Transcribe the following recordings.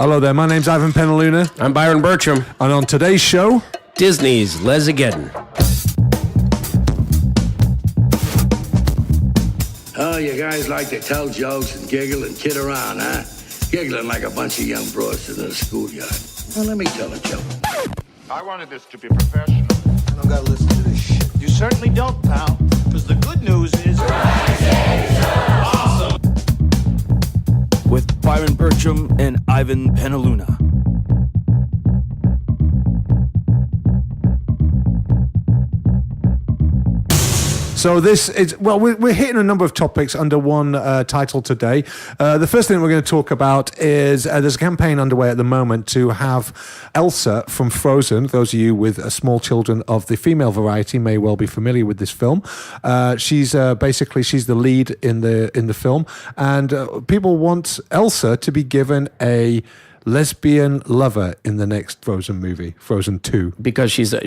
Hello there, my name's Ivan Penaluna. I'm Byron Bertram. And on today's show, Disney's Lezzageddon. Oh, you guys like to tell jokes and giggle and kid around, huh? Giggling like a bunch of young broads in a schoolyard. Well, let me tell a joke. I wanted this to be professional. I don't gotta listen to this shit. You certainly don't, pal. Because the good news is... Awesome! With Byron Bertram and Ivan Penaluna. So this is, well, we're hitting a number of topics under one title today. The first thing we're going to talk about is there's a campaign underway at the moment to have Elsa from Frozen. Those of you with small children of the female variety may well be familiar with this film. She's the lead in the film, and people want Elsa to be given a lesbian lover in the next Frozen movie, Frozen 2. Because she's an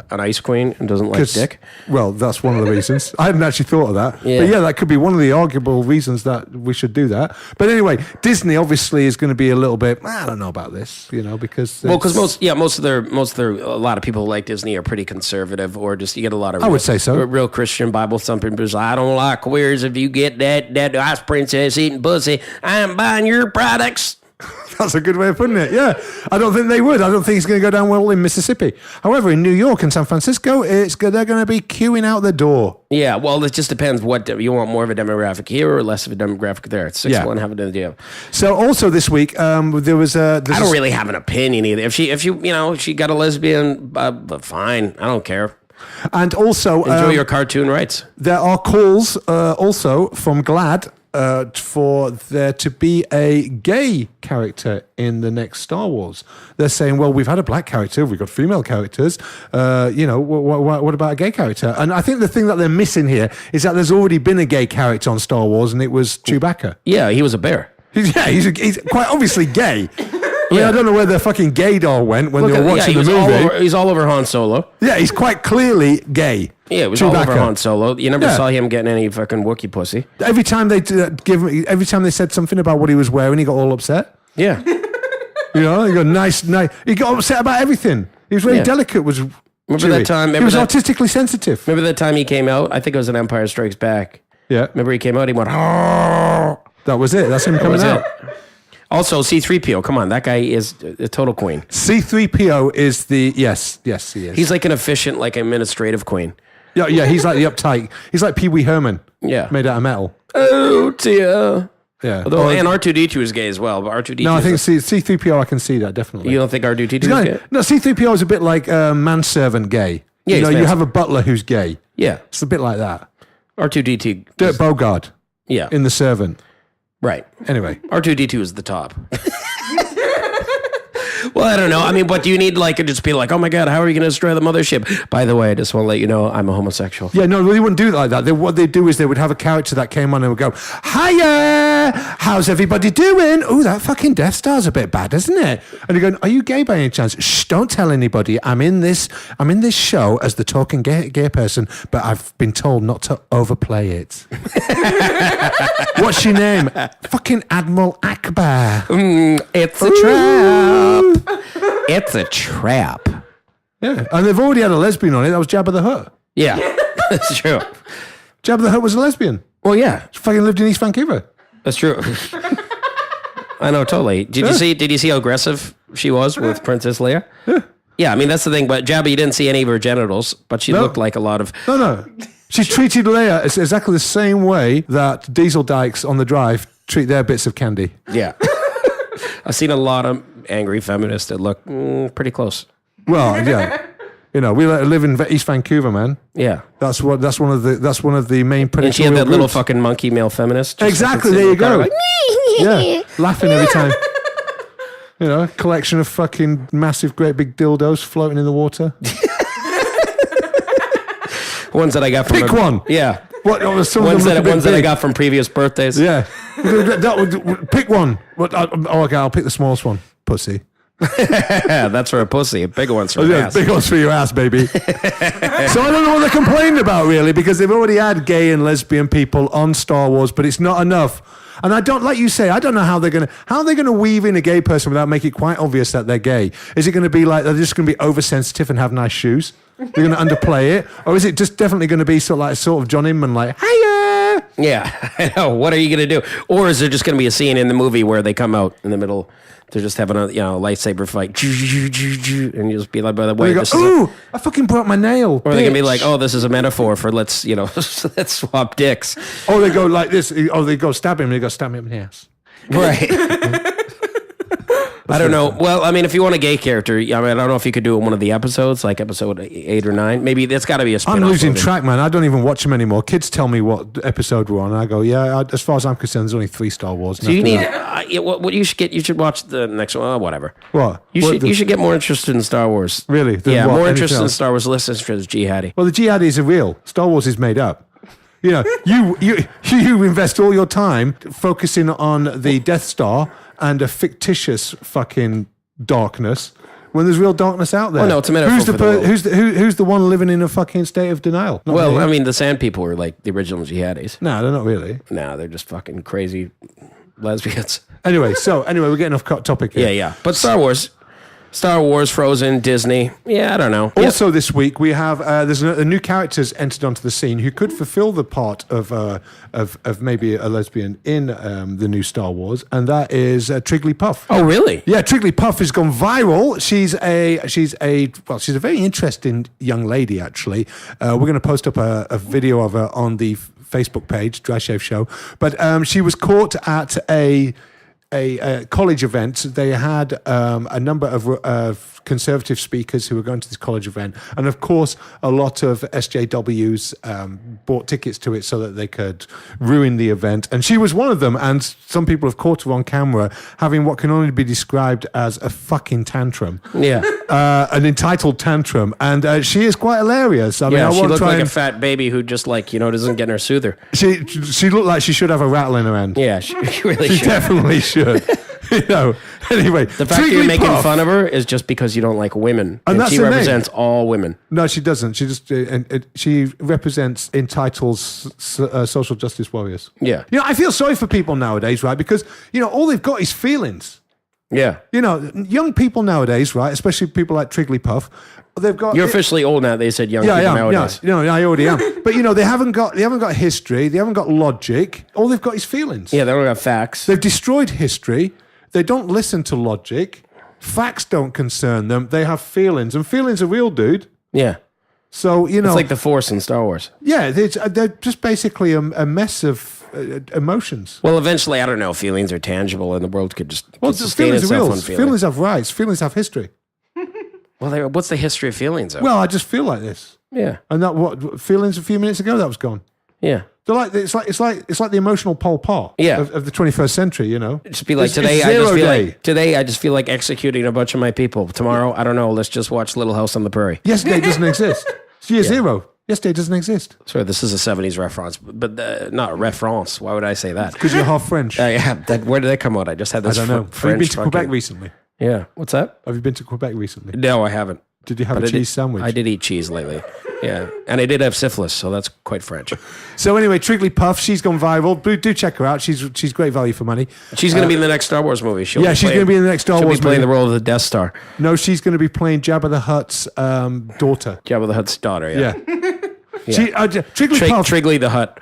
ice queen and doesn't like dick? Well, that's one of the reasons. I hadn't actually thought of that. Yeah. But yeah, that could be one of the arguable reasons that we should do that. But anyway, Disney obviously is going to be a little bit, I don't know about this, because... Well, because most of their, a lot of people who like Disney are pretty conservative, or just, you get a lot of... I would say so. Real Christian Bible thumping people. I don't like queers. If you get that ice princess eating pussy, I'm buying your products. That's a good way of putting it, yeah. I don't think they would. I don't think it's going to go down well in Mississippi. However, in New York and San Francisco, they're going to be queuing out the door. Yeah, well, it just depends what you want, more of a demographic here or less of a demographic there. It's 6-1, have an idea. So also this week, there was a... I don't really have an opinion either. If she got a lesbian, fine. I don't care. And also... enjoy your cartoon rights. There are calls also from GLAAD for there to be a gay character in the next Star Wars. They're saying, well, we've had a black character, we've got female characters, what about a gay character? And I think the thing that they're missing here is that there's already been a gay character on Star Wars, and it was Chewbacca. Yeah, he was a bear. He's quite obviously gay. I mean, I don't know where the fucking gay doll went when they were watching the movie. He's all over Han Solo. Yeah, he's quite clearly gay. Yeah, it was all over Han Solo. You never saw him getting any fucking Wookiee pussy. Every time they said something about what he was wearing, he got all upset. Yeah. He got nice. He got upset about everything. He was very delicate. Remember that time? He was artistically sensitive. Remember that time he came out? I think it was in Empire Strikes Back. Yeah. Remember he came out? He went. That was it. That's him coming out. Also, C-3PO, come on, that guy is a total queen. C-3PO is the, yes, he is. He's like an efficient, like administrative queen. Yeah, he's like the uptight, he's like Pee Wee Herman. Yeah. Made out of metal. Oh, dear. Yeah. Although, and R2-D2 is gay as well, but R2-D2... No, I think C-3PO, I can see that, definitely. You don't think R2-D2 is gay? No, C-3PO is a bit like manservant gay. Yeah, you have a butler who's gay. Yeah. It's a bit like that. R2-D2... Dirk Bogarde. Yeah. In The Servant. Right. Anyway. R2-D2 is the top. Well, I don't know. I mean, what do you need, just be like, oh my God, how are you going to destroy the mothership? By the way, I just want to let you know I'm a homosexual. Yeah, no, they wouldn't do it like that. What they'd do is they would have a character that came on and would go, hiya, how's everybody doing? Oh, that fucking Death Star's a bit bad, isn't it? And you're going, are you gay by any chance? Shh, don't tell anybody. I'm in this show as the talking gay person, but I've been told not to overplay it. What's your name? Fucking Admiral Akbar. It's a trap. It's a trap. Yeah, and they've already had a lesbian on it. That was Jabba the Hutt. Yeah, that's true. Jabba the Hutt was a lesbian. Well, yeah. She fucking lived in East Vancouver. That's true. I know, totally. Did you see how aggressive she was with Princess Leia? Yeah. Yeah, I mean, that's the thing. But Jabba, you didn't see any of her genitals, but she looked like a lot of... No. She treated Leia exactly the same way that Diesel Dykes on the Drive treat their bits of candy. Yeah. I've seen a lot of angry feminists that look pretty close. Well, yeah. We live in East Vancouver, man. Yeah. That's one of the main predatory And she had that groups. little fucking monkey male feminist. Exactly, there you go. Like, yeah, laughing every time. Collection of fucking massive, great big dildos floating in the water. Ones that I got from... Pick one. Yeah. What? Ones that I got from previous birthdays. Yeah. Pick one. Okay, I'll pick the smallest one. Pussy. That's for a pussy. Big ones for ass. Big ones for your ass, baby. So I don't know what they're complaining about, really, because they've already had gay and lesbian people on Star Wars, but it's not enough. And I don't, like you say, I don't know how they're gonna weave in a gay person without making it quite obvious that they're gay. Is it going to be like they're just going to be oversensitive and have nice shoes? They're going to underplay it, or is it just definitely going to be sort of John Inman, like, hiya? Yeah, I know. What are you going to do? Or is there just going to be a scene in the movie where they come out in the middle? They're just having a lightsaber fight, and you just be like, by the way, Go, this is ooh, I fucking broke my nail. or they can be bitch." like, oh, this is a metaphor for let's swap dicks. Or they go like this. Or they go stab him. They go stab him in the ass. Right. I don't know. Well, I mean, if you want a gay character, I don't know if you could do it in one of the episodes, like episode 8 or 9. Maybe that's got to be a spin-off. I'm losing movie. track, man. I don't even watch them anymore. Kids tell me what episode we're on, and I go, yeah. As far as I'm concerned, there's only 3 Star Wars. So you need what you should get. You should watch the next one. Oh, whatever. What? You should get more interested in Star Wars. Really? Than Yeah, what? more Anything interested in else? Star Wars. Less interested in jihadi. Well, the jihadis are real. Star Wars is made up. You know, you invest all your time focusing on the Death Star and a fictitious fucking darkness when there's real darkness out there. Well, no, it's a metaphor for the world. Who's the one living in a fucking state of denial? Not Well, me. I mean, the Sand People were like the original jihadis. No, they're not really. No, they're just fucking crazy lesbians. Anyway, we're getting off topic here. Yeah. But Star Wars, Frozen, Disney. Yeah, I don't know. Also, this week we have there's a new characters entered onto the scene who could fulfill the part of maybe a lesbian in the new Star Wars, and that is Trigglypuff. Oh, really? Yeah, Trigglypuff has gone viral. She's a very interesting young lady. Actually, we're going to post up a video of her on the Facebook page, Dry Shave Show. But she was caught at a college event. They had a number of conservative speakers who were going to this college event, and of course a lot of SJWs bought tickets to it so that they could ruin the event, and she was one of them. And some people have caught her on camera having what can only be described as a fucking tantrum. Yeah. An entitled tantrum, and she is quite hilarious. I mean, I she won't looked try like a and, fat baby who just doesn't get in her soother. she looked like she should have a rattle in her hand. Yeah, she really She should. defined should. Anyway, The fact that you're making Trigglypuff- fun of her is just because you don't like women. And that's she her name. represents all women. No, she doesn't. She just she represents entitled social justice warriors. Yeah. I feel sorry for people nowadays, right? Because all they've got is feelings. Yeah. Young people nowadays, right? Especially people like Trigglypuff, they've got. You're officially old now. They said young Yeah, people I am. nowadays. Yeah, I already am. But they haven't got history. They haven't got logic. All they've got is feelings. Yeah, they don't have facts. They've destroyed history. They don't listen to logic. Facts don't concern them. They have feelings, and feelings are real, dude. Yeah. So It's like the Force in Star Wars. yeah, they're just basically a mess of emotions. Well, eventually, I don't know. Feelings are tangible, and the world could just Well, sustain feelings are itself real. on Feelings feelings. have rights. Feelings have history. Well, what's the history of feelings? Though? Well, I just feel like this, yeah, and that what feelings a few minutes ago that was gone. yeah. They're like it's like the emotional Pol Pot Yeah. of the 21st century. Just be like It's today. zero I just feel like executing a bunch of my people. Tomorrow, I don't know. Let's just watch Little House on the Prairie. Yesterday doesn't exist. It's year zero. Yesterday doesn't exist Sorry, this is a '70s reference, but not reference. Why would I say that? because you're half French. Yeah, where did that come out? I just had I this. don't know. Have you French been to Quebec fucking- recently? Yeah. What's that? Have you been to Quebec recently? No, I haven't. Did you have But a I did- cheese sandwich? I did eat cheese lately. Yeah, and I did have syphilis, so that's quite French. So anyway, Trigglypuff, she's gone viral. Do check her out. She's great value for money. She's going to be in the next Star Wars movie. Yeah, she's going to be in the next Star Wars She'll be playing movie. the role of the Death Star. No, she's going to be playing Jabba the Hutt's daughter. Jabba the Hutt's daughter. Yeah. Yeah. Trigglypuff, Triggly the Hutt.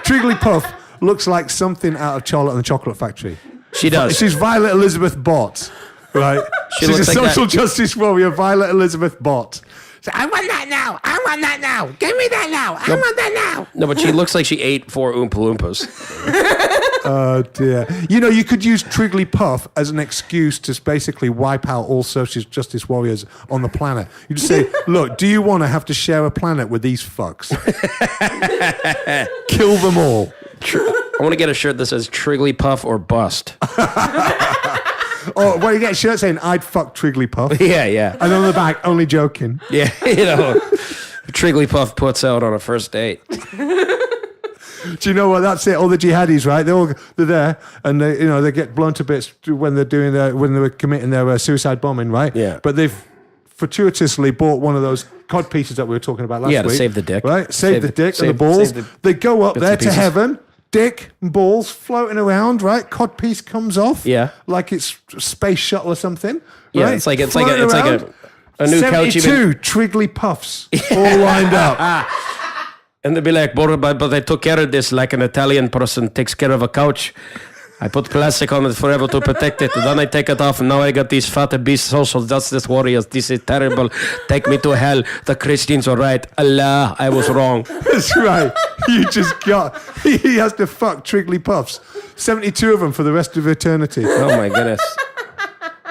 Trigglypuff looks like something out of Charlotte and the Chocolate Factory. She does. She's Violet Elizabeth Bott, right? She's looks a like that. social justice warrior, Violet Elizabeth Bott. So, I want that now. I want that now. Give me that now. I want that now. No, but she looks like she ate 4 Oompa Loompas. Oh dear. You could use Trigglypuff as an excuse to basically wipe out all social justice warriors on the planet. You just say, look, do you want to have to share a planet with these fucks? Kill them all. I want to get a shirt that says Trigglypuff or bust. Or well, you get a shirt saying, I'd fuck Trigglypuff. Yeah. And on the back, only joking. Yeah, Trigglypuff puts out on a first date. Do you know what? That's it. All the jihadis, right? They're there, and they get blown to bits when they were committing their suicide bombing, right? Yeah. But they've fortuitously bought one of those cod pieces that we were talking about last week. Yeah, to save the dick. Right? Save the dick and the balls. save the They go up bits there and to pieces. heaven. dick and balls floating around, right? Codpiece comes off. Yeah. Like it's a space shuttle or something. Yeah, right? it's like a new couch. 72 Triggly Puffs all lined up. And they'd be like, but I took care of this like an Italian person takes care of a couch. I put plastic on it forever to protect it. And then I take it off, and now I got these fat beast social justice warriors. This is terrible. Take me to hell. The Christians are right. Allah, I was wrong. That's right. You just got... He has to fuck Triggly Puffs. 72 of them for the rest of eternity. Oh, my goodness.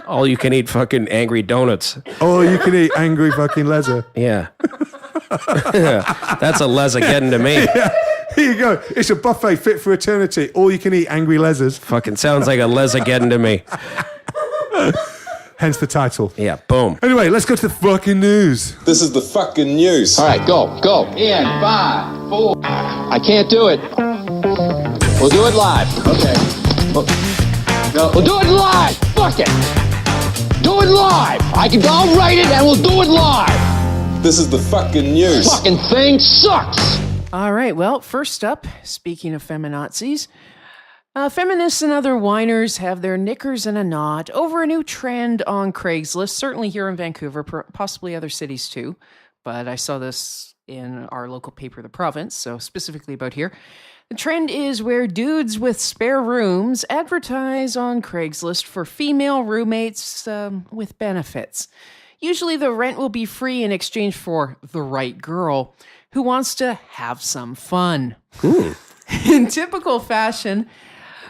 All you can eat fucking angry donuts. Oh, you can eat angry fucking Lezza. Yeah. That's a Lezzageddon to me. Yeah. Here you go. It's a buffet fit for eternity. All you can eat angry Lezzas. Fucking sounds like a Lezzageddon to me. Hence the title. Yeah, boom. Anyway, let's go to the fucking news. This is the fucking news. All right, go. In 5, 4. I can't do it. We'll do it live. Okay. We'll do it live. Fuck it. Do it live. I'll write it and we'll do it live. This is the fucking news. Fucking thing sucks. All right, well, first up, speaking of feminazis, feminists and other whiners have their knickers in a knot over a new trend on Craigslist, certainly here in Vancouver, possibly other cities too, but I saw this in our local paper, The Province, so specifically about here. The trend is where dudes with spare rooms advertise on Craigslist for female roommates with benefits. Usually the rent will be free in exchange for the right girl who wants to have some fun. In typical fashion,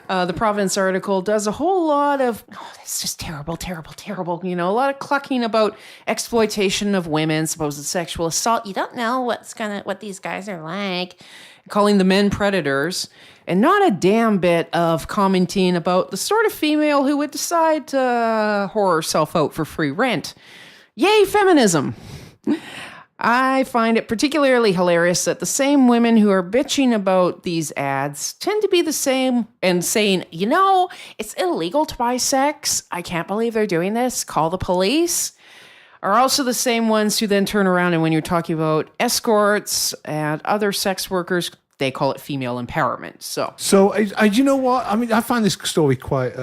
the Province article does a whole lot of, it's just terrible, a lot of clucking about exploitation of women, supposed sexual assault. You don't know what these guys are like. Calling the men predators, and not a damn bit of commenting about the sort of female who would decide to whore herself out for free rent. Yay, feminism! I find it particularly hilarious that the same women who are bitching about these ads tend to be the same and saying, it's illegal to buy sex. I can't believe they're doing this. Call the police. Are also the same ones who then turn around and when you're talking about escorts and other sex workers, they call it female empowerment. So you know what? I mean, I find this story quite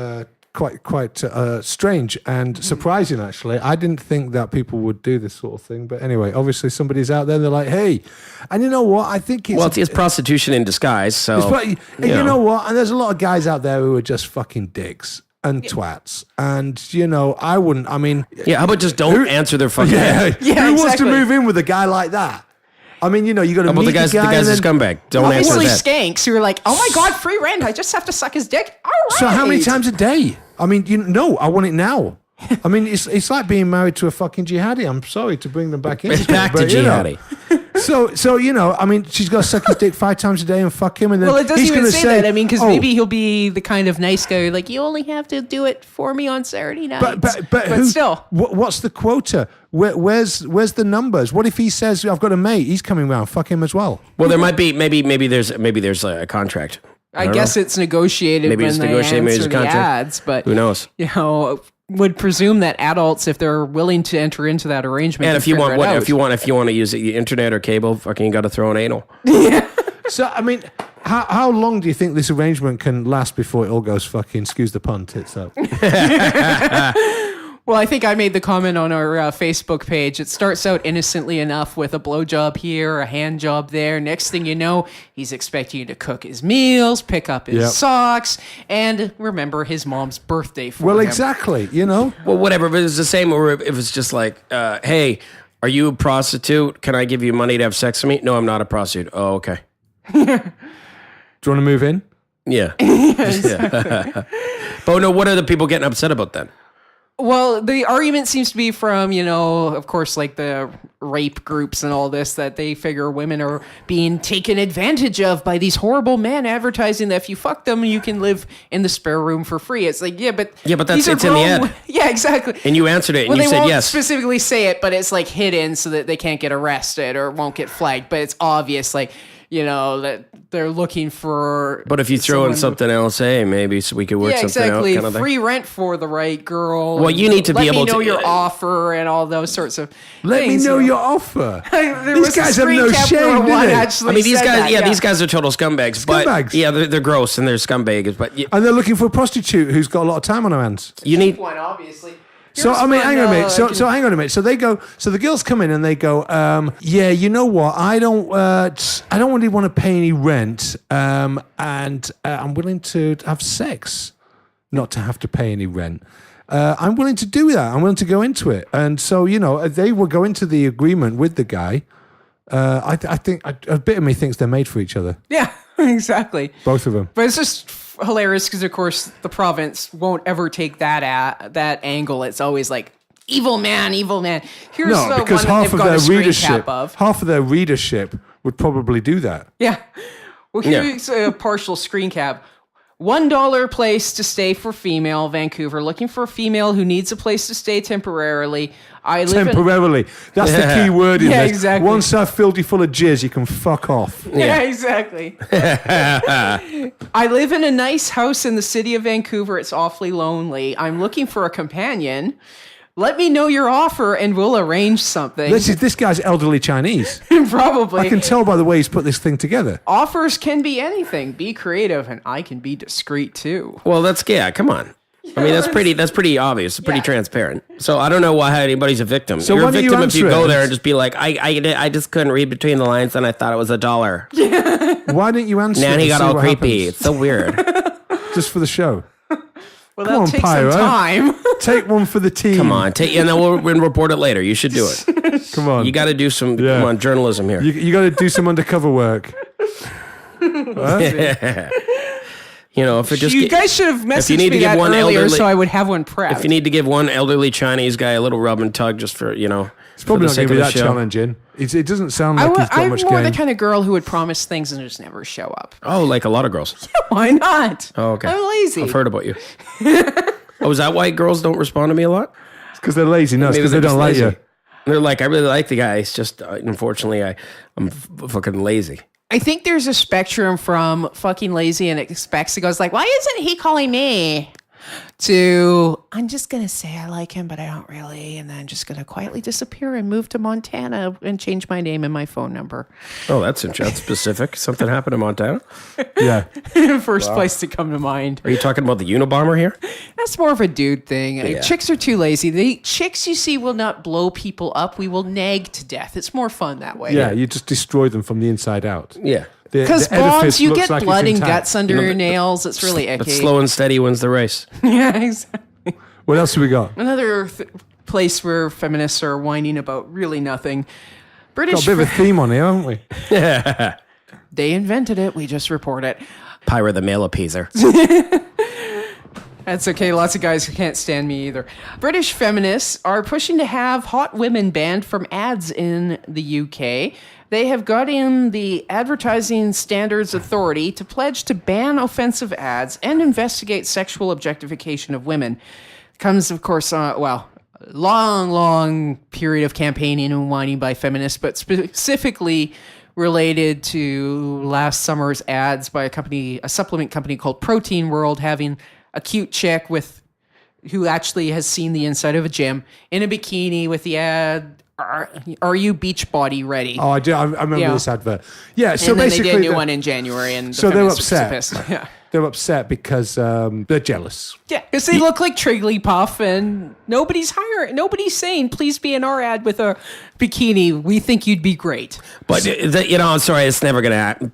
strange and surprising, actually. I didn't think that people would do this sort of thing. But anyway, obviously somebody's out there, they're like, hey. And you know what? I think it's... Well, it's prostitution in disguise, so... And you know what? And there's a lot of guys out there who are just fucking dicks and twats. And, I wouldn't, I mean... Yeah, how about just don't answer their fucking... Who wants to move in with a guy like that? I mean, you got to meet the guy's the guy. The guy's a scumbag. Don't answer obviously that. skanks who are like, oh my God, free rent. I just have to suck his dick. All right. So how many times a day? I mean, no, I want it now. I mean, it's like being married to a fucking jihadi. I'm sorry to bring them back in. Back to jihadi. So I mean, she's got to suck his dick 5 times a day and fuck him, and then well, it doesn't he's even gonna say that. I mean, because maybe oh, he'll be the kind of nice guy like you only have to do it for me on Saturday nights. But still, what's the quota? Where's the numbers? What if he says I've got a mate? He's coming round. Fuck him as well. Well, there might be maybe there's a contract. I guess it's negotiated. Maybe it's negotiated. Maybe it's a contract. Ads, but who knows? Would presume that adults, if they're willing to enter into that arrangement, and if you want to use the internet or cable, fucking got to throw an anal. Yeah. So I mean, how long do you think this arrangement can last before it all goes fucking, excuse the pun, tits up? Well, I think I made the comment on our Facebook page. It starts out innocently enough with a blowjob here, a hand job there. Next thing you know, he's expecting you to cook his meals, pick up his socks, and remember his mom's birthday for him. Well, exactly, Well, whatever. But it's the same. Or if it's just like, hey, are you a prostitute? Can I give you money to have sex with me? No, I'm not a prostitute. Oh, okay. Do you want to move in? Yeah. But no, what are the people getting upset about then? Well, the argument seems to be from, of course, like the rape groups and all this, that they figure women are being taken advantage of by these horrible men advertising that if you fuck them, you can live in the spare room for free. It's like, but that's it's in the ad. Yeah, exactly. And you answered it and you said won't yes. Specifically say it, but it's like hidden so that they can't get arrested or won't get flagged. But it's obvious, like, that they're looking for. But if you throw in something else, hey, maybe we could work something out. Kind of thing. Free rent for the right girl. Well, you need to be able to let me know your offer and all those sorts of Let things. me know your offer. There These was a guys have no screen cap shame, where do one they? actually I mean, these said guys, that, these guys are total scumbags. But Scumbags. yeah, they're gross and they're scumbags. But And they're looking for a prostitute who's got a lot of time on her hands. you need. one, obviously. So Here's I mean, one, hang on a minute. So can- hang on a minute. So they go. So the girls come in and they go. Yeah, you know what? I don't really want to pay any rent. And I'm willing to have sex, not to have to pay any rent. I'm willing to do that. I'm willing to go into it. And so they will go into the agreement with the guy. I think a bit of me thinks they're made for each other. Yeah, exactly. Both of them. But it's just hilarious because, of course, the province won't ever take that angle. It's always like evil man. Here's No, the because one that half they've of got their a screen readership, cap of. half of their readership would probably do that. Yeah. Well, here's a partial screen cap. $1 place to stay for female, Vancouver. Looking for a female who needs a place to stay temporarily. I live Temporarily. That's the key word in Yeah, this. exactly. Once I've filled you full of jizz, you can fuck off. Yeah, exactly. I live in a nice house in the city of Vancouver. It's awfully lonely. I'm looking for a companion. Let me know your offer and we'll arrange something. This guy's elderly Chinese. Probably. I can tell by the way he's put this thing together. Offers can be anything. Be creative, and I can be discreet too. Well, come on. I mean, that's pretty obvious. It's pretty transparent. So I don't know why anybody's a victim. So You're why a don't you victim if you answer go it? there and just be like, I just couldn't read between the lines and I thought it was $1. Why didn't you answer? Then it he and got see all what creepy. happens? It's so weird. Just for the show. Well, Come that'll on, take Pyro. some time. Take one for the team. Come on, and then we'll report it later. You should do it. Come on. You got to do some Yeah. come on journalism here. You got to do some undercover work. If it just You guys should have if you messaged need me to give that one earlier elderly- so I would have one prepped. if you need to give one elderly Chinese guy a little rub and tug just for It's probably not going to be that challenging. It doesn't sound like he's got I'm much more game. the kind of girl who would promise things and just never show up. Oh, like a lot of girls. Why not? Oh, okay. I'm lazy. I've heard about you. Oh, is that why girls don't respond to me a lot? Because they're lazy. No, it's because they they're don't just like lazy. you. They're like, I really like the guy. It's just, unfortunately, I'm fucking lazy. I think there's a spectrum from fucking lazy and expects. He goes like, why isn't he calling me? To, I'm just going to say I like him, but I don't really. And then I'm just going to quietly disappear and move to Montana and change my name and my phone number. Oh, that's specific. Something happened in Montana? Yeah. First place to come to mind. Are you talking about the Unabomber here? That's more of a dude thing. Yeah. Chicks are too lazy. The chicks you see will not blow people up. We will nag to death. It's more fun that way. Yeah, you just destroy them from the inside out. Yeah. Because The edifice bonds, you looks get like it's blood and intact. guts under your nails. It's really icky. But slow and steady wins the race. Yeah, exactly. What else have we got? Another place where feminists are whining about really nothing. British, Got a bit of a theme on here, haven't we? they invented it. We just report it. Pyra the male appeaser. That's okay. Lots of guys who can't stand me either. British feminists are pushing to have hot women banned from ads in the UK. They have got in the Advertising Standards Authority to pledge to ban offensive ads and investigate sexual objectification of women. Comes, of course, long period of campaigning and whining by feminists, but specifically related to last summer's ads by a supplement company called Protein World, having a cute chick who actually has seen the inside of a gym in a bikini with the ad, are you beach body ready? Oh, I do. I remember Yeah. this advert. Yeah, so and then basically, they did a new one in January, and so the they're feminists were upset. pissed. Yeah. They're upset because they're jealous. Yeah, because they look like Trigglypuff, and nobody's saying, please be in our ad with a bikini. We think you'd be great. But, I'm sorry, it's never going to happen.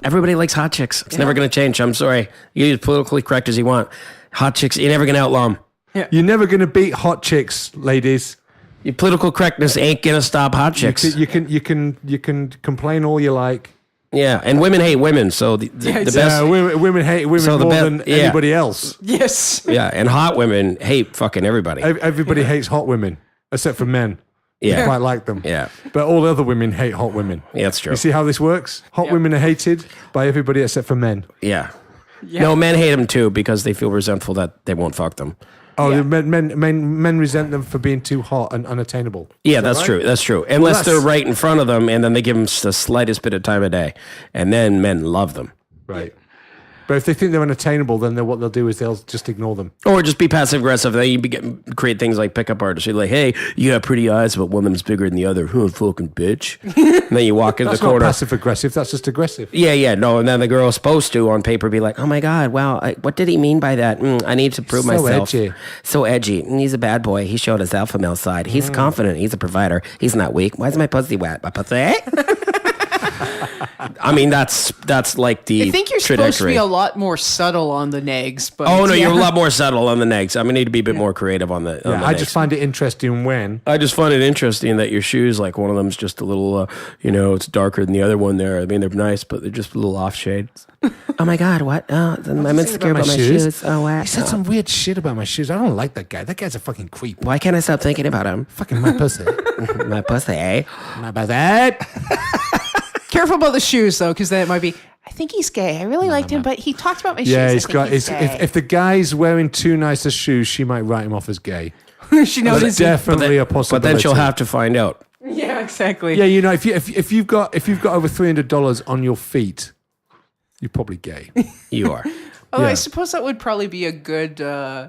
Everybody likes hot chicks. It's never going to change. I'm sorry. You use politically correct as you want. Hot chicks, you're never going to outlaw them. Yeah. You're never going to beat hot chicks, ladies. Your political correctness ain't going to stop hot chicks. You can complain all you like. Yeah, and women hate women, so the best... Women hate women So the more best- than yeah. anybody else. Yes. Yeah, and hot women hate fucking everybody. Everybody hates hot women, except for men. Yeah. Who quite like them. Yeah. But all other women hate hot women. Yeah, that's true. You see how this works? Hot women are hated by everybody except for men. Yeah. No, men hate them too because they feel resentful that they won't fuck them. Oh, Yeah. the men resent them for being too hot and unattainable. Yeah, Is that that's right? true. That's true. Unless that's- they're right in front of them, and then they give them the slightest bit of time of day, and then men love them. Right. But if they think they're unattainable, then what they'll do is they'll just ignore them. Or just be passive aggressive. Then you create things like pickup artists. You're like, hey, you got pretty eyes, but one of them's bigger than the other. Huh, fucking bitch. And then you walk into That's the not corner. passive aggressive. That's just aggressive. Yeah, no. And then the girl's supposed to, on paper, be like, oh my God, wow, what did he mean by that? I need to prove So myself. edgy. So edgy. He's a bad boy. He showed his alpha male side. He's confident. He's a provider. He's not weak. Why is my pussy wet? My pussy? I mean, that's like the I think you're supposed to trajectory. be a lot more subtle on the negs. But Oh no, yeah. you're a lot more subtle on the negs. I mean, need to be a bit more creative on the. On Yeah, the I negs. just find it interesting when. I just find it interesting that your shoes, like one of them's just a little, it's darker than the other one there. I mean, they're nice, but they're just a little off shades. Oh my God, what? Oh, I'm insecure about my shoes. Oh, what? He said some weird shit about my shoes. I don't like that guy. That guy's a fucking creep. Why can't I stop thinking about him? Fucking my pussy. My pussy, eh? My pussy. Careful about the shoes, though, because that might be. I think he's gay. I really liked him, but he talked about my Yeah, shoes. he's I think got. he's If the guy's wearing too nice of shoes, she might write him off as gay. gay. She That's noticed. definitely a But possibility. then she'll have to find out. Yeah, exactly. Yeah, if you've got over $300 on your feet, you're probably gay. You are. Although Yeah. I suppose that would probably be a good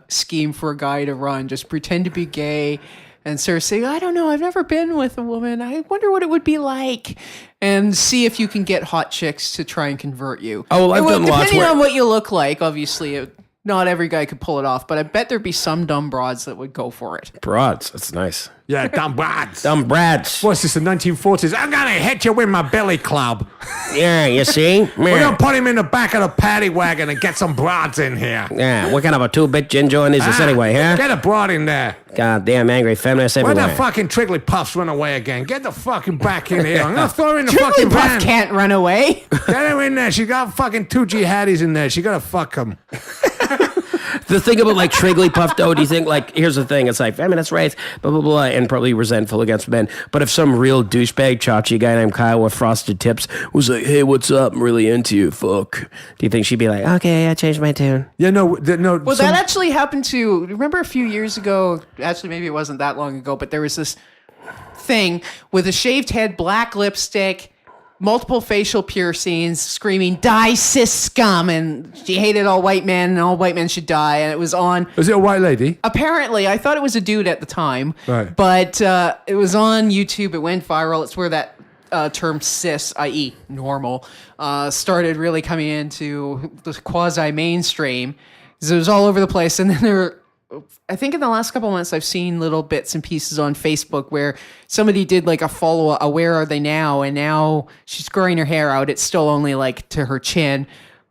scheme for a guy to run. Just pretend to be gay and sort of say, I don't know, I've never been with a woman. I wonder what it would be like. And see if you can get hot chicks to try and convert you. Oh, well, I've done lots depending where- on what you look like, obviously, not every guy could pull it off. But I bet there'd be some dumb broads that would go for it. Broads. That's nice. Yeah, dumb brads. Dumb brads. What's this, the 1940s? I'm gonna hit you with my billy club. Yeah, you see? We're Yeah. gonna put him in the back of the paddy wagon and get some broads in here. Yeah, what kind of a two-bit gin joint is this anyway, huh? Get a broad in there. Goddamn angry feminists Where'd everywhere. the fucking Triggly Puffs run away again? Get the fucking back in here. I'm gonna throw her in the fucking Jigglypuff van. can't run away. Get her in there. She got fucking two jihadis in there. She gotta fuck them. The thing about like Trigglypuff though, do you think like here's the thing? It's like feminist rights, blah blah blah, and probably resentful against men. But if some real douchebag chachi guy named Kyle with frosted tips was like, "Hey, what's up? I'm really into you, fuck," do you think she'd be like, "Okay, I changed my tune"? Yeah, no. Well, that actually happened to. Remember a few years ago? Actually, maybe it wasn't that long ago, but there was this thing with a shaved head, black lipstick, multiple facial piercings, screaming "Die, cis scum!" and she hated all white men, and all white men should die. And it was on. Was it a white lady? Apparently, I thought it was a dude at the time, Right. but it was on YouTube. It went viral. It's where that term cis, i.e. normal, started really coming into the quasi-mainstream. So it was all over the place. And then there were, I think in the last couple of months, I've seen little bits and pieces on Facebook where somebody did like a follow-up, a where are they now? And now she's growing her hair out. It's still only like to her chin.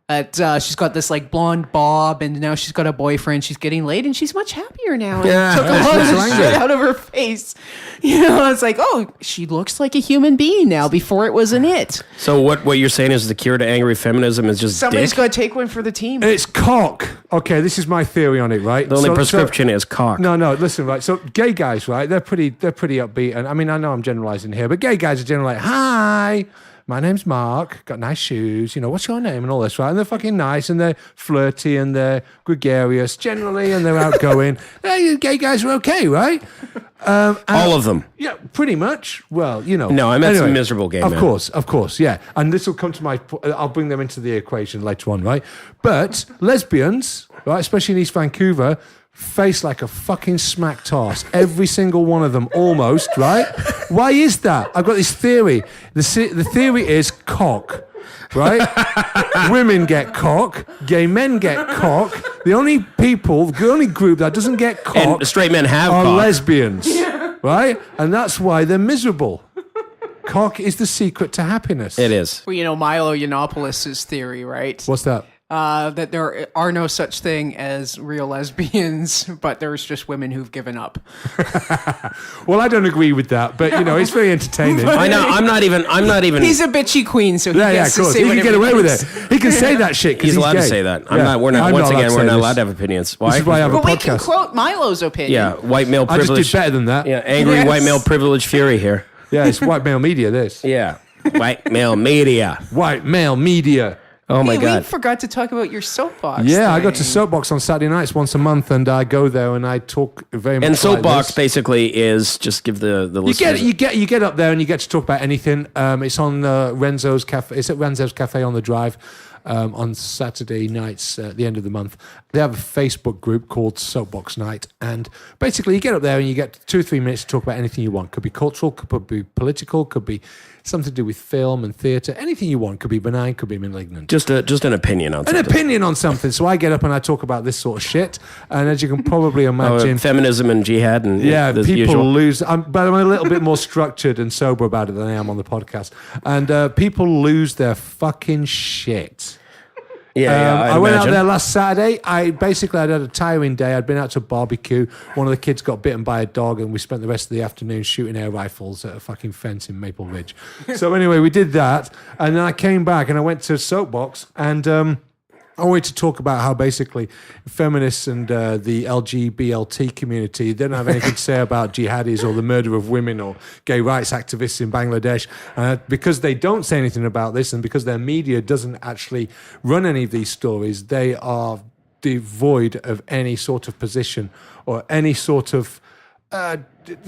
She's got this like blonde bob, and now she's got a boyfriend. She's getting laid, and she's much happier now. And Yeah. took a lot of the That's shit right. out of her face. You know, it's like, oh, she looks like a human being now. Before it wasn't it. So what you're saying is the cure to angry feminism is just Somebody's dick? got to take one for the team. It's cock. Okay, this is my theory on it, right? The only prescription is cock. No, listen, right. So gay guys, right? They're pretty upbeat, and I mean, I know I'm generalizing here, but gay guys are generally like, "Hi, my name's Mark. Got nice shoes. You know, what's your name?" and all this, right? And they're fucking nice, and they're flirty, and they're gregarious generally, and they're outgoing. Hey, gay guys are okay, right? All of them. Yeah, pretty much. Well, you know. No, I meant some miserable gay men. Of course, yeah. And this will come to I'll bring them into the equation later on, right? But lesbians, right, especially in East Vancouver, face like a fucking smack toss. Every single one of them, almost, right? Why is that? I've got this theory. The theory is cock. Right? Women get cock. Gay men get cock. The only group that doesn't get cock And straight men have are cock. lesbians. Right? And that's why they're miserable. Cock is the secret to happiness. It is. Well, you know, Milo Yiannopoulos' theory, right? What's that? That there are no such thing as real lesbians, but there's just women who've given up. Well, I don't agree with that, but you know, it's very entertaining. I know. I'm not even. He's a bitchy queen, so he Yeah, gets of to course. say He can whatever get away with likes. it. He can say that shit because He's allowed gay. to say that. I'm Yeah. not. We're not. I'm Once allowed again, to we're say not this. allowed to have opinions. Why? This is why I have a But we can podcast. quote Milo's opinion. Yeah, white male I privilege. just did better than that. Yeah, angry Yes. white male privilege fury here. Yeah, it's white male media, this. Yeah, white male media. White male media. Oh my We God. forgot to talk about your soapbox. Yeah, I go to thing. Soapbox on Saturday nights once a month, and I go there and I talk very much. And like Soapbox this. basically is just give the You listeners. you get up there and you get to talk about anything. It's on Renzo's Cafe. It's at Renzo's Cafe on the Drive on Saturday nights at the end of the month. They have a Facebook group called Soapbox Night, and basically you get up there and you get 2 or 3 minutes to talk about anything you want. Could be cultural, could be political, could be something to do with film and theatre. Anything you want. Could be benign, could be malignant. Just an opinion on An something. opinion on something. So I get up and I talk about this sort of shit, and as you can probably imagine. Feminism and jihad and Yeah, the people usual. lose. But I'm a little bit more structured and sober about it than I am on the podcast. And people lose their fucking shit. Yeah, I went out imagine. there last Saturday. I'd had a tiring day. I'd been out to a barbecue. One of the kids got bitten by a dog, and we spent the rest of the afternoon shooting air rifles at a fucking fence in Maple Ridge. So anyway, we did that, and then I came back and I went to Soapbox, and I wanted to talk about how basically feminists and the LGBT community, they don't have anything to say about jihadis or the murder of women or gay rights activists in Bangladesh. Because they don't say anything about this, and because their media doesn't actually run any of these stories, they are devoid of any sort of position or any sort of...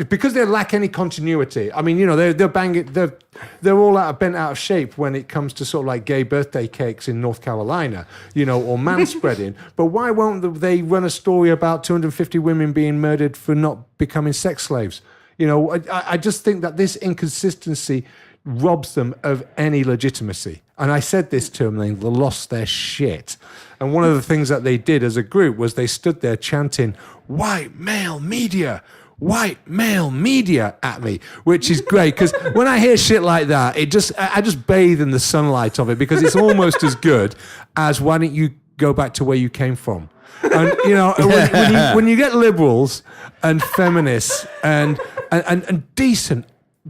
because they lack any continuity. I mean, you know, they're all bent out of shape when it comes to sort of like gay birthday cakes in North Carolina, you know, or manspreading. But why won't they run a story about 250 women being murdered for not becoming sex slaves? You know, I just think that this inconsistency robs them of any legitimacy. And I said this to them, they lost their shit. And one of the things that they did as a group was they stood there chanting, "White male media, white male media" at me, which is great because when I hear shit like that, I just bathe in the sunlight of it because it's almost as good as "Why don't you go back to where you came from?" And you know, when you get liberals and feminists and decent,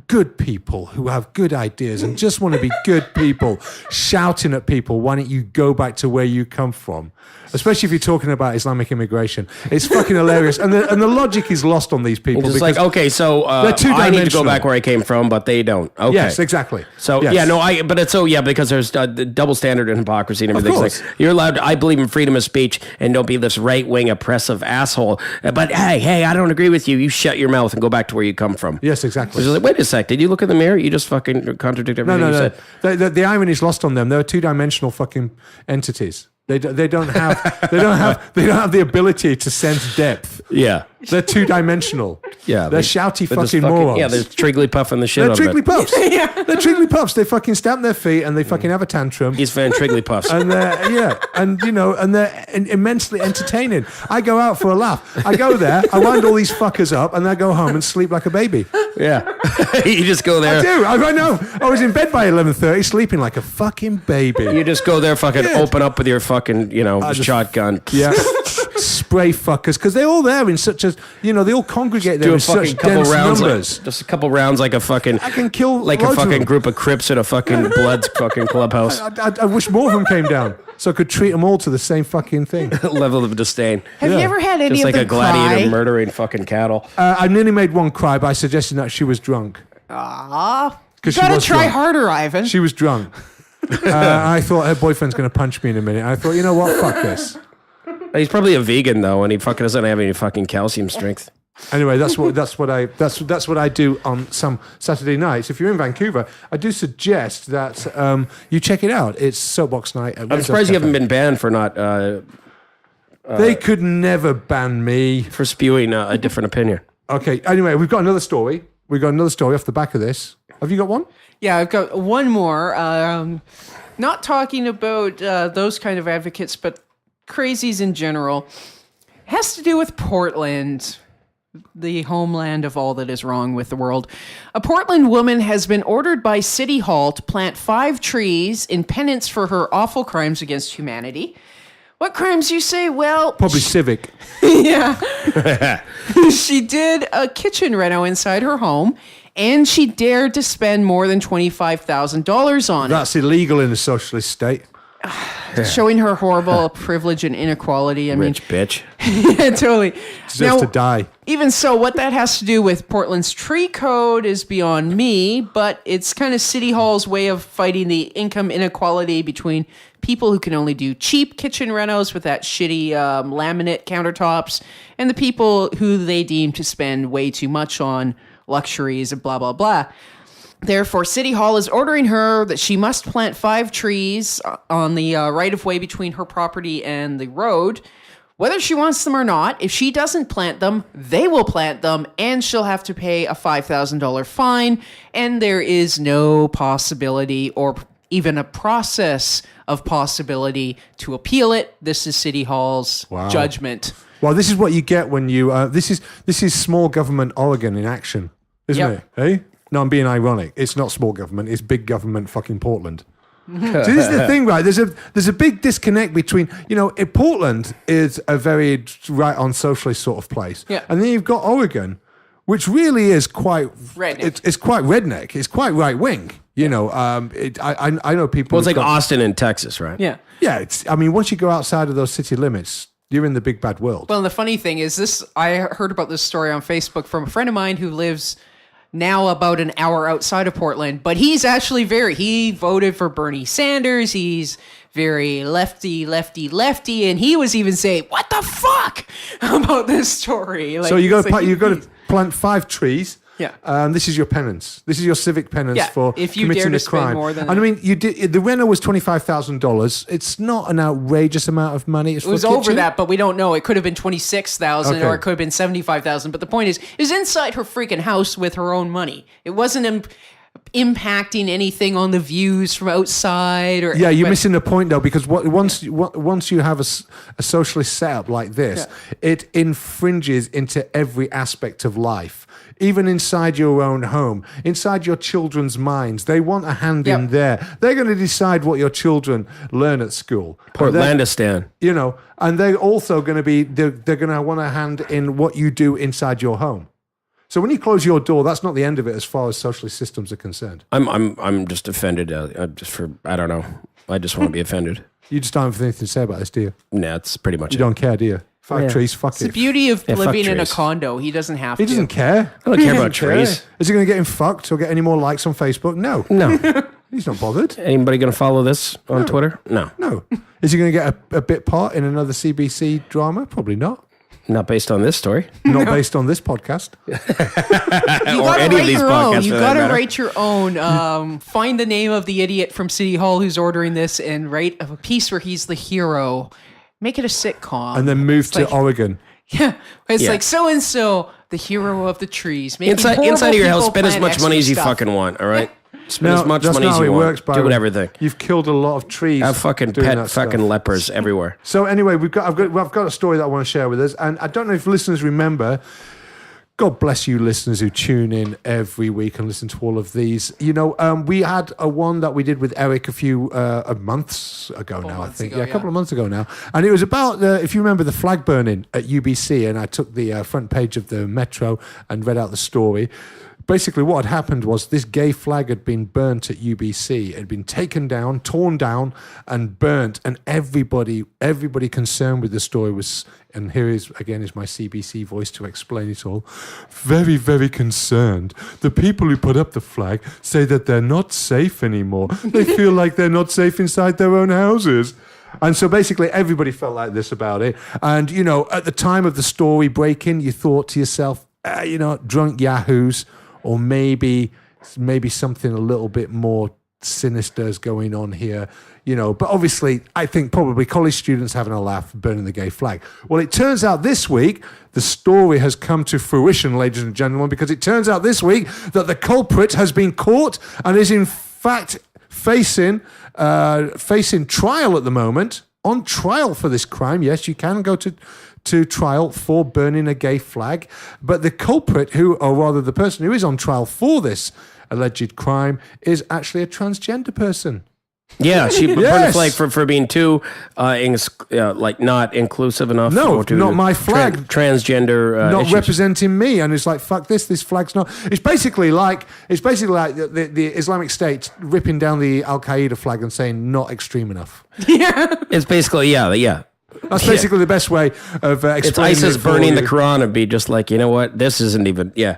good people who have good ideas and just want to be good people shouting at people, "Why don't you go back to where you come from?" Especially if you're talking about Islamic immigration. It's fucking hilarious. And the logic is lost on these people. It's like, okay, so they're I need to two-dimensional. go back where I came from, but they don't. Okay. Yes, exactly. So, Yes. yeah, no, but it's because there's double standard and hypocrisy and everything. Of It's course. like, you're allowed, I believe in freedom of speech and don't be this right-wing oppressive asshole. But hey, I don't agree with you. You shut your mouth and go back to where you come from. Yes, exactly. Which is like, wait a sec, did you look in the mirror? You just fucking contradict everything you said. The irony is lost on them. They're two-dimensional fucking entities. They don't have the ability to sense depth. Yeah. They're two-dimensional. Yeah. They're shouty they're just fucking morons. Yeah, they're Triggly puffing the shit They're out of Triggly it. Puffs. They're Triggly Puffs. They fucking stamp their feet and they fucking have a tantrum. He's Van Triggly Puffs. And they're immensely entertaining. I go out for a laugh. I go there, I wind all these fuckers up, and I go home and sleep like a baby. Yeah. You just go there. I do. I know. I was in bed by 11:30, sleeping like a fucking baby. You just go there, fucking Yeah. open up with your fucking, shotgun. Yeah. Spray fuckers, because they're all there in such a, they all congregate there Do a in fucking such couple dense rounds, numbers. just a couple rounds, like a fucking. I can kill like a loads of fucking them. group of Crips at a fucking Bloods fucking clubhouse. I wish more of them came down so I could treat them all to the same fucking thing. Level of disdain. Have you ever had any Just of like them a gladiator cry? murdering fucking cattle. I nearly made one cry by suggesting that she was drunk. Ah, you 'Cause she gotta was try drunk. harder, Ivan. She was drunk. I thought her boyfriend's going to punch me in a minute. I thought, you know what? Fuck this. He's probably a vegan though, and he fucking doesn't have any fucking calcium strength. Anyway, that's what I do on some Saturday nights. If you're in Vancouver, I do suggest that you check it out. It's Soapbox Night. At I'm surprised you haven't been banned for not They could never ban me for spewing a different opinion. Okay. Anyway, we've got another story. We've got another story off the back of this. Have you got one? Yeah, I've got one more. Not talking about those kind of advocates, but crazies in general. Has to do with Portland, the homeland of all that is wrong with the world. A Portland woman has been ordered by City Hall to plant 5 trees in penance for her awful crimes against humanity. What crimes, you say? Well, Probably civic. yeah. She did a kitchen reno inside her home, and she dared to spend more than $25,000 on it. That's illegal in a socialist state. showing her horrible privilege and inequality. I mean, Rich bitch. yeah, totally. Deserves to die. Even so, what that has to do with Portland's tree code is beyond me, but it's kind of City Hall's way of fighting the income inequality between people who can only do cheap kitchen renos with that shitty laminate countertops and the people who they deem to spend way too much on luxuries and blah, blah, blah. Therefore, City Hall is ordering her that she must plant 5 trees on the right-of-way between her property and the road. Whether she wants them or not, if she doesn't plant them, they will plant them, and she'll have to pay a $5,000 fine, and there is no possibility or even a process of possibility to appeal it. This is City Hall's judgment. Well, this is what you get when you... this is small government Oregon in action, isn't it? Hey? No, I'm being ironic. It's not small government. It's big government fucking Portland. So this is the thing, right? There's a big disconnect between, Portland is a very right on socialist sort of place. Yeah. And then you've got Oregon, which really is quite... Redneck. It's quite redneck. It's quite right-wing. I know people... Well, it's like Austin in Texas, right? Yeah. Yeah, once you go outside of those city limits, you're in the big bad world. Well, and the funny thing is I heard about this story on Facebook from a friend of mine who lives now about an hour outside of Portland, but he's actually he voted for Bernie Sanders. He's very lefty, and he was even saying, "What the fuck?" about this story. So you got to plant 5 trees. Yeah. This is your penance. This is your civic penance for if you committing dare a to spend crime. more than... And the reno was $25,000. It's not an outrageous amount of money. It was over that, but we don't know. It could have been 26,000 Okay. or it could have been 75,000. But the point is, it was inside her freaking house with her own money. It wasn't impacting anything on the views from outside. Yeah, you're missing the point though, because once you have a socialist setup like this, it infringes into every aspect of life. Even inside your own home, inside your children's minds, they want a hand in there. They're going to decide what your children learn at school. Portlandistan. And they're also going to be, they're going to want a hand in what you do inside your home. So when you close your door, that's not the end of it as far as socialist systems are concerned. I'm just offended. I don't know. I just want to be offended. You just don't have anything to say about this, do you? Nah, that's pretty much You it. don't care, do you? 5 trees, fuck It's it. the beauty of living in a trees. condo. He doesn't have to. He doesn't care. I don't care about trees. Is he going to get him fucked or get any more likes on Facebook? No. No. He's not bothered. Anybody going to follow this on Twitter? No. No. Is he going to get a bit part in another CBC drama? Probably not. Not based on this story. Not based on this podcast. You Or gotta any of write these your podcasts own. You for that gotta matter. write your own. Find the name of the idiot from City Hall who's ordering this and write a piece where he's the hero. Make it a sitcom. And then move It's to like- Oregon. Yeah, it's Yeah. like so-and-so, the hero of the trees. making Inside horrible of your house, people spend as plan much extra money as you stuff. fucking want, all right? Spend No, as much that's money not as how you it want. works, Byron. Do everything. You've killed a lot of trees. Have fucking doing pet that stuff. fucking lepers everywhere. So anyway, I've got a story that I want to share with us, and I don't know if listeners remember. God bless you, listeners who tune in every week and listen to all of these. We had a one that we did with Eric a few months ago now, I think. A couple of months ago now. And it was about, if you remember, the flag burning at UBC, and I took the front page of the Metro and read out the story. Basically, what had happened was this gay flag had been burnt at UBC. It had been taken down, torn down, and burnt. And everybody concerned with the story was, and here is my CBC voice to explain it all, very, very concerned. The people who put up the flag say that they're not safe anymore. They feel like they're not safe inside their own houses. And so basically everybody felt like this about it. And, at the time of the story breaking, you thought to yourself, drunk yahoos, or maybe something a little bit more sinister is going on here, But obviously, I think probably college students having a laugh, burning the gay flag. Well, it turns out this week, the story has come to fruition, ladies and gentlemen, because it turns out this week that the culprit has been caught and is in fact facing trial at the moment, on trial for this crime. Yes, you can go to trial for burning a gay flag, but the culprit, or rather the person who is on trial for this alleged crime, is actually a transgender person. Yeah, she burned Yes. a flag for being too, like not inclusive enough. No, or to not my flag. transgender. not issues. representing me, and it's like fuck this. This flag's not. It's basically like the Islamic State ripping down the Al Qaeda flag and saying not extreme enough. It's basically yeah. That's basically the best way of It's explaining ISIS it for burning you. the Quran and be just like, you know what? This isn't even Yeah,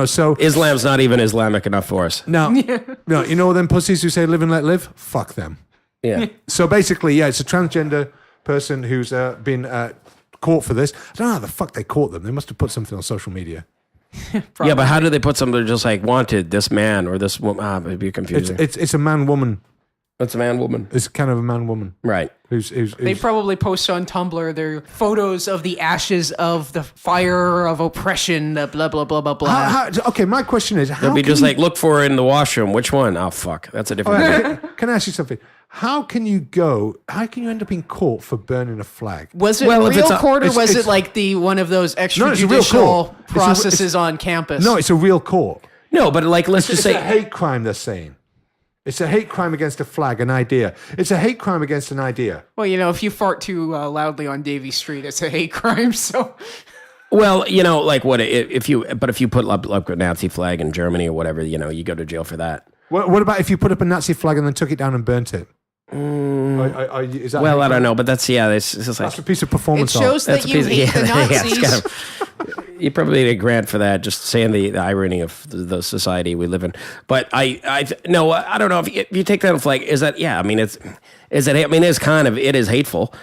so Islam's not even Islamic enough for us. now, no, you know them pussies who say live and let live. Fuck them. Yeah. So basically, it's a transgender person who's been caught for this. I don't know how the fuck they caught them. They must have put something on social media. Yeah, but how do they put something just like wanted this man or this woman? It'd be confusing. It's a man woman. It's a man woman. It's kind of a man woman. Right. Who's They probably post on Tumblr their photos of the ashes of the fire of oppression, blah, blah, blah, blah, blah. okay, my question is, how They'll be can just you, like, look for her in the washroom. Which one? Oh, fuck. That's a different thing. can I ask you something? How can you end up in court for burning a flag? Was it Well, if real it's a- court or it's- was it's- it like the one of those No, it's a real extrajudicial court. processes on campus? No, it's a real court. No, but like, let's just It's a say. hate crime, they're saying. It's a hate crime against a flag, an idea. It's a hate crime against an idea. Well, if you fart too loudly on Davie Street, it's a hate crime. So, Well, like what if you put up a Nazi flag in Germany or whatever, you go to jail for that. What about if you put up a Nazi flag and then took it down and burnt it? Is that Well, hate I crime? don't know, but that's it's just like That's a piece of it performance art. shows that you hate the Nazis. it's kind of, you probably need a grant for that. Just saying the irony of the society we live in. But I don't know if you take down a flag. Is that I mean it's it is hateful.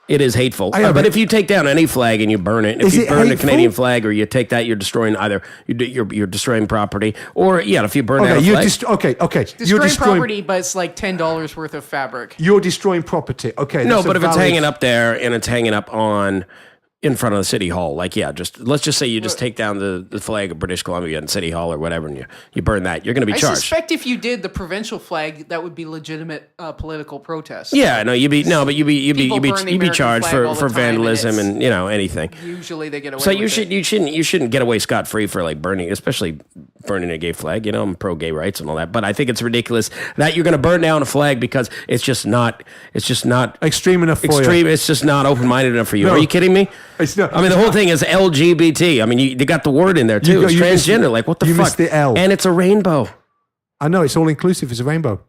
It is hateful. But if you take down any flag and you burn it, if you burn the Canadian flag or you take that, you're destroying you're destroying property, or if you burn out a flag. You're Destroying property, but it's like $10 worth of fabric. You're destroying property. Okay. No, that's but a if it's valid- hanging up there and it's hanging up in front of the city hall, let's just say you just take down the flag of British Columbia in City Hall or whatever, and you burn that, you're going to be I charged. suspect if you did the provincial flag, that would be legitimate political protest. Yeah, no, you'd be charged flag all the for time, vandalism and and anything. Usually they get away So with it. you shouldn't get away scot free for like burning, especially burning a gay flag. I'm pro gay rights and all that, but I think it's ridiculous that you're going to burn down a flag because it's just not extreme enough for extreme. you. It's just not open minded enough for you. No. Are you kidding me? It's not. I mean, the whole thing is LGBT. I mean, you got the word in there too. It's you missed- transgender. Like what the you fuck? missed the L. And it's a rainbow. I know, it's all inclusive. It's a rainbow.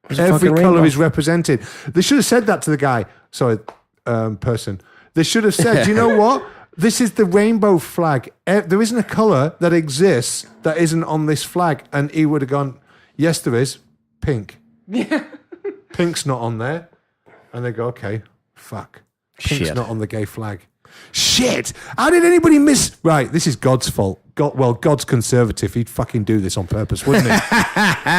It's a Every fucking color rainbow. is represented. They should have said that to the guy. Sorry, person. They should have said, do you know what? This is the rainbow flag. There isn't a color that exists that isn't on this flag. And he would have gone, yes, there is. Pink. Yeah. Pink's not on there. And they go, okay, fuck. Pink's Shit. not on the gay flag. Shit! How did anybody miss? Right, this is God's fault. God's conservative. He'd fucking do this on purpose, wouldn't he?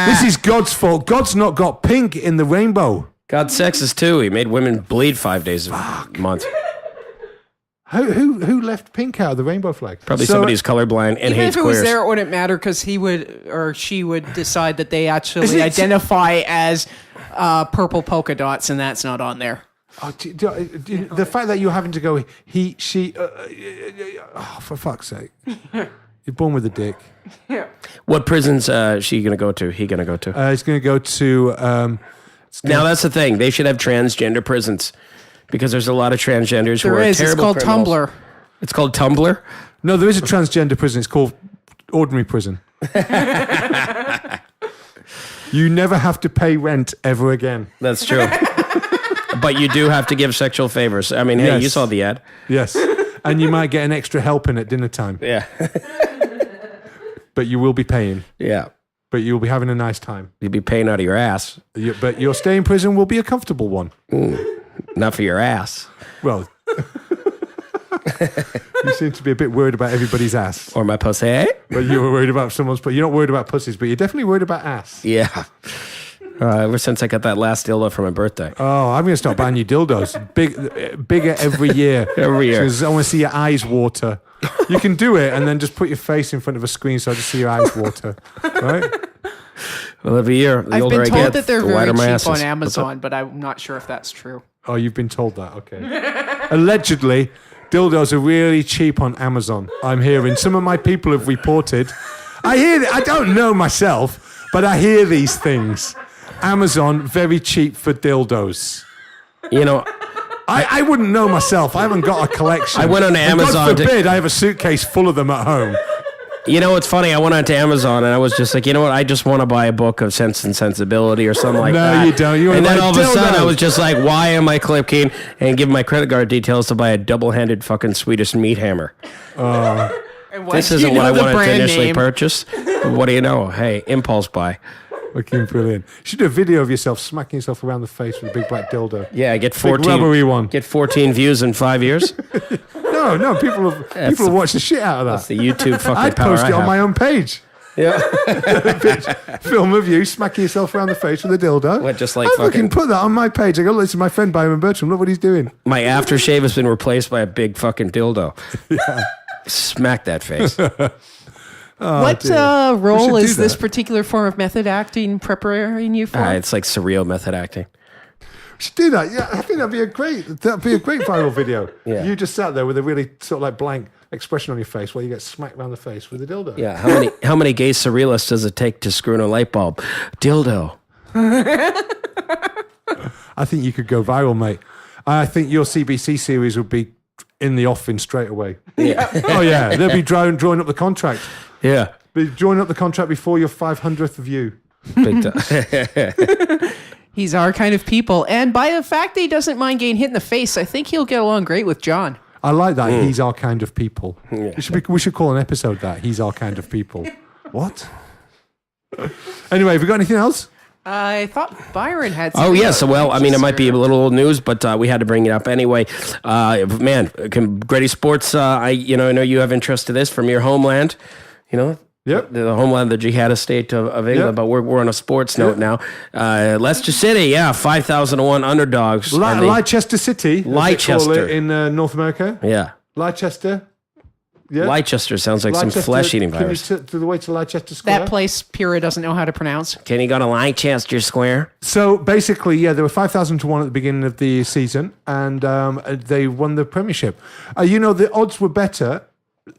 This is God's fault. God's not got pink in the rainbow. God's sexist too. He made women bleed 5 days a month. Who left pink out of the rainbow flag? Probably somebody who's colorblind and Even hates if it was queers. there, it wouldn't matter because he would or she would decide that they actually identify as purple polka dots, and that's not on there. Oh, the fact that you're having to go he, she, oh, for fuck's sake. You're born with a dick. What prisons she going to go to? He going to go to? He's going to go to... Now that's the thing. They should have transgender prisons because there's a lot of transgenders who There are is. It's terrible called criminals. Tumblr. It's called Tumblr? No, there is a transgender prison. It's called ordinary prison. You never have to pay rent ever again. That's true. But you do have to give sexual favors. I mean, hey, Yes. you saw the ad. Yes. And you might get an extra helping at dinner time. Yeah. But you will be paying. Yeah. But you'll be having a nice time. You'd be paying out of your ass. But your stay in prison will be a comfortable one. Not for your ass. Well, you seem to be a bit worried about everybody's ass. Or my pussy. But you were worried about someone's... But you're not worried about pussies, but you're definitely worried about ass. Yeah. Ever since I got that last dildo for my birthday. Oh, I'm going to start buying you dildos. Bigger every year. Every year. Because I want to see your eyes water. You can do it and then just put your face in front of a screen so I just see your eyes water. Right? Well, every year, the I've older been I told get, that they're the very wider my cheap ass on is. Amazon, but I'm not sure if that's true. Oh, you've been told that. Okay. Allegedly, dildos are really cheap on Amazon. I'm hearing. Some of my people have reported. I don't know myself, but I hear these things. Amazon, very cheap for dildos. You know, I wouldn't know myself. I haven't got a collection. I went on And Amazon God forbid, I have a suitcase full of them at home. You know, it's funny. I went onto Amazon and I was just like, you know what? I just want to buy a book of Sense and Sensibility or something like that. No, you don't. You and then like all of a sudden, dildos. I was just like, why am I clicking and give my credit card details to buy a double-handed fucking Swedish meat hammer? And why This do you isn't what know I the wanted to brand initially name? purchase. But what do you know? Hey, impulse buy. Fucking brilliant. You should do a video of yourself smacking yourself around the face with a big black dildo. Yeah, get Big 14. rubbery one. Get 14 views in 5 years. No, people will watch the shit out of That's that. the YouTube fucking I'd power post I it on have. my own page. Yeah. Film of you smacking yourself around the face with a dildo. What, just like I fucking- put that on my page. I go, listen, my friend Byron Bertram, look what he's doing. My aftershave has been replaced by a big fucking dildo. Smack that face. What We role should is do this that. particular form of method acting preparing you for? It's like surreal method acting. We should do that. Yeah, I think that'd be a great viral video. Yeah. You just sat there with a really sort of like blank expression on your face while you get smacked around the face with a dildo. Yeah. How many gay surrealists does it take to screw in a light bulb? Dildo. I think you could go viral, mate. I think your CBC series would be in the offing straight away. Yeah. Oh yeah, they'll be drawing up the contract. Yeah. Be drawing up the contract before your 500th view. Big time. He's our kind of people. And by the fact that he doesn't mind getting hit in the face, I think he'll get along great with John. I like that. He's our kind of people. We should call an episode that. He's our kind of people. What? Anyway, have we got anything else? I thought Byron had Oh, something. yes. Well, I mean, it might be a little old news, but we had to bring it up anyway. Man, Grady Sports, I know you have interest to this from your homeland, Yep. the homeland, the jihadist state of England, Yep. but we're on a sports note now. Leicester City, 5,001 underdogs. And Leicester City, as they call Leicester. it in North America. Yeah. Leicester. Yeah. Leicester sounds like Leicester, some flesh-eating virus. Can you to the way to Leicester Square? That place Pyrrha doesn't know how to pronounce. Can you go to Leicester Square? So basically, there were 5,000 to 1 at the beginning of the season, and they won the Premiership. The odds were better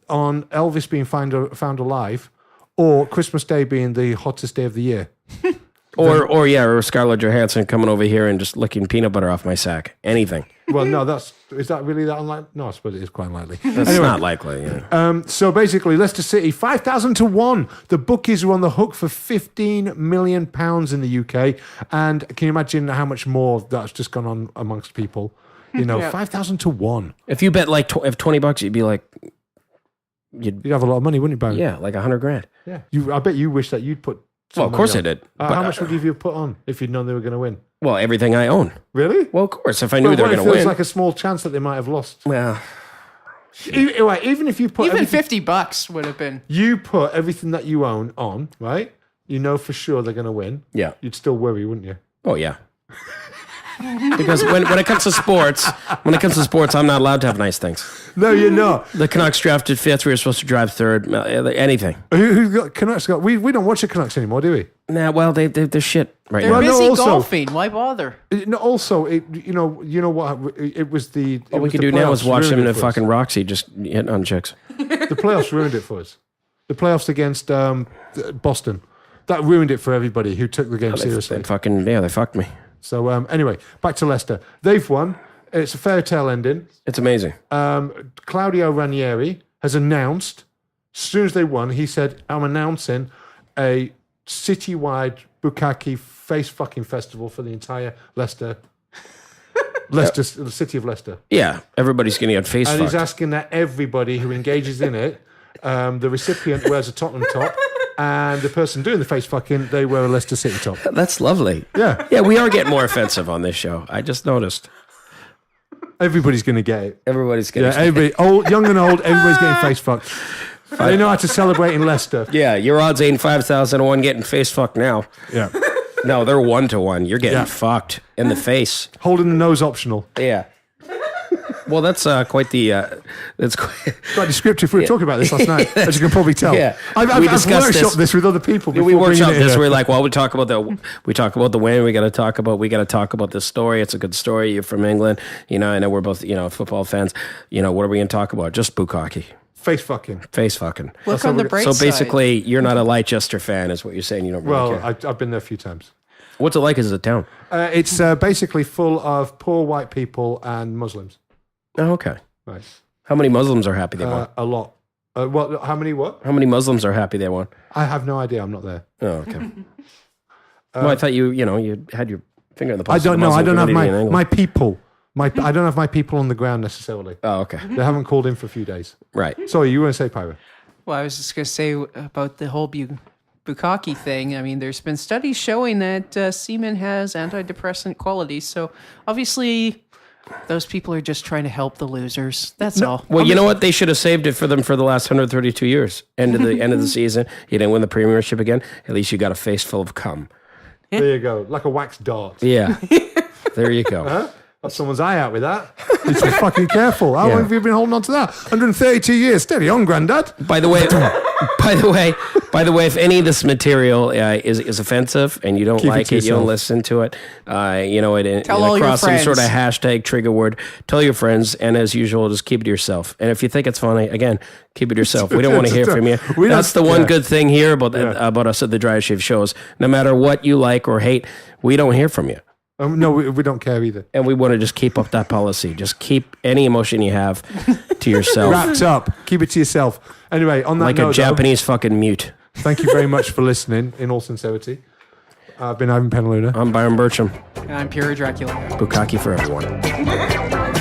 on Elvis being found alive, or Christmas Day being the hottest day of the year. Or Scarlett Johansson coming over here and just licking peanut butter off my sack. Anything. Well, no, is that really that unlikely? No, I suppose it is quite unlikely. That's not likely. Yeah. So basically, Leicester City, 5,000 to 1. The bookies are on the hook for £15 million in the UK. And can you imagine how much more that's just gone on amongst people? 5,000 to 1. If you bet like $20, you'd be like, You'd have a lot of money, wouldn't you, Byron? yeah, like $100,000. Yeah. I bet you wish that you'd put. Well, of course I on. did. How much would you have put on if you'd known they were going to win? Well, everything I own. Really? Well, of course, if I knew Well, they were what going if to there's win. like a small chance that they might have lost? Well, Even if you put Even everything, $50 would have been. you put everything that you own on, right? You know for sure they're going to win. yeah. You'd still worry, wouldn't you? Oh, yeah. Because when it comes to sports, I'm not allowed to have nice things. No, you're not. The Canucks drafted 5th. We were supposed to drive 3rd. Anything. Who's got Canucks? We don't watch the Canucks anymore, do we? Nah, well, they're shit right They're now. Well, no, busy also- golfing. Why bother? No, also, you know what? It was the. It All we was could the do now is playoffs watch them ruined in it a for us. fucking Roxy just hit on chicks. The playoffs ruined it for us. The playoffs against Boston. That ruined it for everybody who took the game seriously. They fucked me. So anyway, back to Leicester. They've won. It's a fairy tale ending. It's amazing. Claudio Ranieri has announced, as soon as they won, he said, I'm announcing a citywide Bukkake face fucking festival for the entire Leicester, the city of Leicester. Yeah, everybody's going to get face And he's fucked. asking that everybody who engages in it, the recipient wears a Tottenham top, and the person doing the face fucking, they wear a Leicester City top. That's lovely. Yeah. Yeah, we are getting more offensive on this show. I just noticed. Everybody's going to get it. Everybody's getting Yeah, everybody, old, young and old, everybody's getting face fucked. They know how to celebrate in Leicester. Yeah, your odds ain't 5,001 getting face fucked now. Yeah. No, they're 1-1. You're getting Yeah. fucked in the face. Holding the nose optional. Yeah. Well, that's quite the. That's quite. Quite descriptive. We were talking about this last night, as you can probably tell. Yeah. I've We discussed workshopped this. this with other people. We before bringing workshopped it this. here. We're like, well, we talk about the win. We got to talk about this story. It's a good story. You're from England, I know we're both football fans. What are we going to talk about? Just bukkake, face fucking. face fucking. Look on the bright So side. basically, you're not a Leicester fan, is what you're saying. You don't really Well, care. I've been there a few times. What's it like as a town? It's basically full of poor white people and Muslims. Oh, okay. Nice. How many Muslims are happy they won? A lot. What? How many? What? How many Muslims are happy they won? I have no idea. I'm not there. Oh, okay. Well, I thought you had your finger in the pulse. I don't know. I don't have community in England. my people. I don't have my people on the ground necessarily. Oh, okay. They haven't called in for a few days. Right. Sorry, you want to say, Pyro? Well, I was just going to say about the whole bukkake thing. I mean, there's been studies showing that semen has antidepressant qualities. So obviously, those people are just trying to help the losers. That's all. Well, you know what? They should have saved it for them for the last 132 years. End of the season. You didn't win the premiership again. At least you got a face full of cum. There you go. Like a wax dart. Yeah. There you go. Got someone's eye out with that. Just be fucking careful. How long have you been holding on to that? 132 years. Steady on, Grandad. By the way, if any of this material is offensive and you don't like it, you don't listen to it, Tell all your across some friends. sort of hashtag trigger word, tell your friends, and as usual, just keep it to yourself. And if you think it's funny, again, keep it to yourself. We don't want to hear from you. That's the one good thing here about us at the Dry Shave shows. No matter what you like or hate, we don't hear from you. No, we don't care either. And we want to just keep up that policy. Just keep any emotion you have to yourself. Wrapped up. Keep it to yourself. Anyway, on that Like note, a Japanese fucking mute. Thank you very much for listening, in all sincerity. I've been Ivan Penaluna. I'm Byron Bertram. And I'm Pure Dracula. Bukkake for everyone.